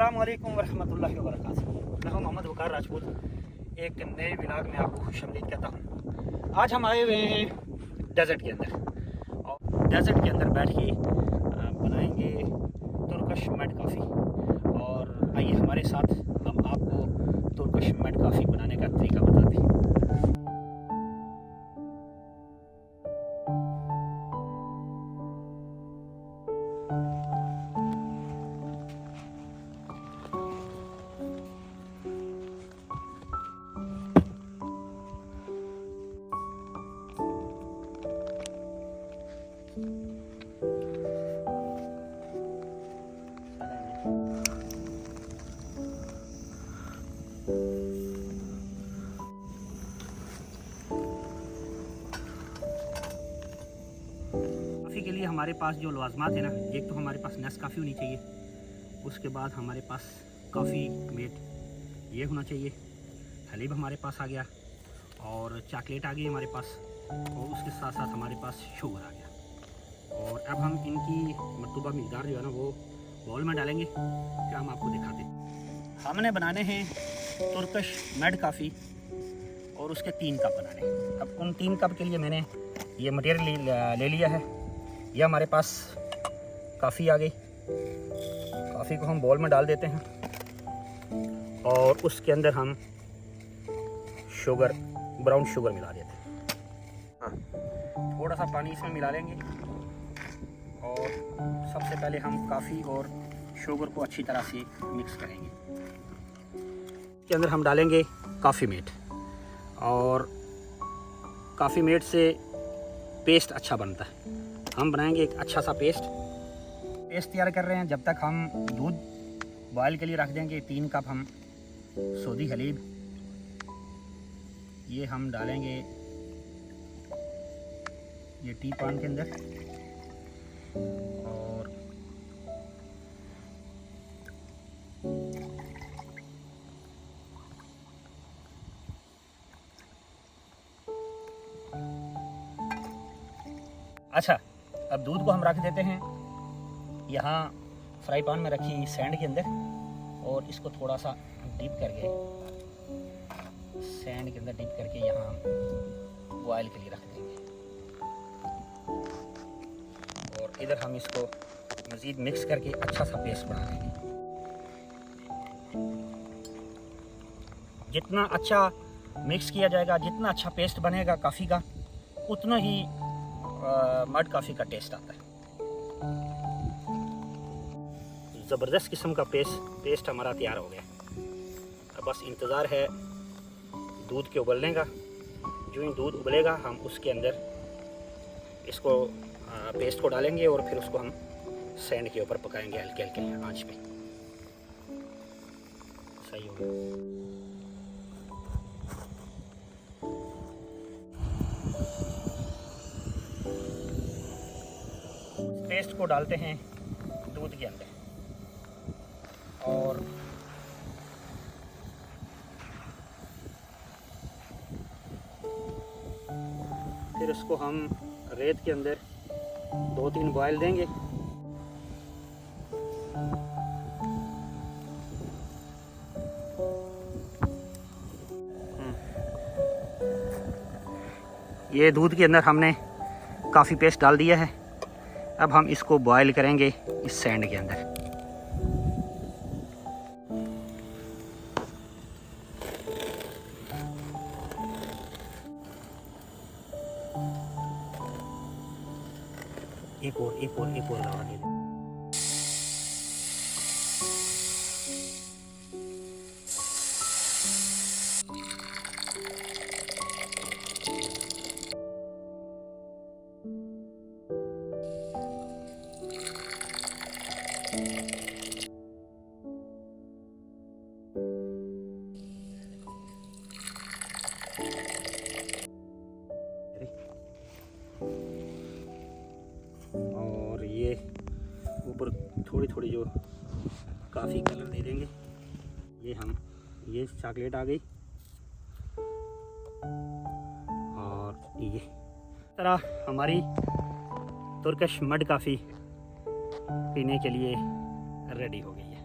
अस्सलाम वालेकुम वरहमतुल्लाहि वबरकातुहू। मैं हूं मोहम्मद वकार राजपूत। एक नए व्लॉग में आपको खुशामदीद कहता हूं। आज हम आए हुए हैं डेजर्ट के अंदर, और डेजर्ट के अंदर बैठ के बनाएंगे तुर्किश मेड कॉफ़ी। और आइए हमारे साथ, हम आपको तुर्किश मेड कॉफ़ी बनाने का तरीका बताते हैं। कॉफ़ी के लिए हमारे पास जो लवाजमात है ना, एक तो हमारे पास नेस्काफ़ी होनी चाहिए, उसके बाद हमारे पास कॉफ़ी मेट ये होना चाहिए, हलीब हमारे पास आ गया, और चॉकलेट आ गई हमारे पास, और उसके साथ साथ हमारे पास शुगर आ गया। और अब हम इनकी मतलूबा मिक़दार जो है ना वो बाउल में डालेंगे, फिर हम आपको दिखाते हैं। हमने बनाने हैं तुर्किश मेड कॉफ़ी, और उसके 3 कप बनाने हैं। अब उन 3 कप के लिए मैंने ये मटेरियल ले लिया है। यह हमारे पास कॉफ़ी आ गई। कॉफ़ी को हम बाउल में डाल देते हैं, और उसके अंदर हम शुगर, ब्राउन शुगर मिला देते हैं। थोड़ा सा पानी इसमें मिला लेंगे, और सबसे पहले हम कॉफ़ी और शुगर को अच्छी तरह से मिक्स करेंगे। इसके अंदर हम डालेंगे कॉफ़ी मेट, और कॉफ़ी मेट से पेस्ट अच्छा बनता है। हम बनाएंगे एक अच्छा सा पेस्ट तैयार कर रहे हैं। जब तक हम दूध बॉयल के लिए रख देंगे। 3 कप हम सऊदी हलीब ये हम डालेंगे ये टी पान के अंदर, और अच्छा, अब दूध को हम रख देते हैं यहाँ फ्राई पैन में रखी सैंड के अंदर, और इसको थोड़ा सा डिप करके सैंड के अंदर डिप करके यहाँ बॉयल के लिए रख देंगे। और इधर हम इसको मज़ीद मिक्स करके अच्छा सा पेस्ट बना लेंगे। जितना अच्छा मिक्स किया जाएगा, जितना अच्छा पेस्ट बनेगा कॉफ़ी का, उतना ही मड कॉफ़ी का टेस्ट आता है। ज़बरदस्त किस्म का पेस्ट हमारा तैयार हो गया। अब बस इंतज़ार है दूध के उबलने का। जो ही दूध उबलेगा, हम उसके अंदर इसको पेस्ट को डालेंगे, और फिर उसको हम सैंड के ऊपर पकाएंगे हल्के हल्के आंच पे। सही हो गया। पेस्ट को डालते हैं दूध के अंदर, और फिर इसको हम रेत के अंदर 2-3 बॉयल देंगे। ये दूध के अंदर हमने काफ़ी पेस्ट डाल दिया है। अब हम इसको बॉयल करेंगे इस सैंड के अंदर। एक और लगा दे। और ये ऊपर थोड़ी थोड़ी जो काफ़ी कलर दे देंगे। ये चॉकलेट आ गई, और ये तरह हमारी तुर्किश मड कॉफ़ी पीने के लिए रेडी हो गई है।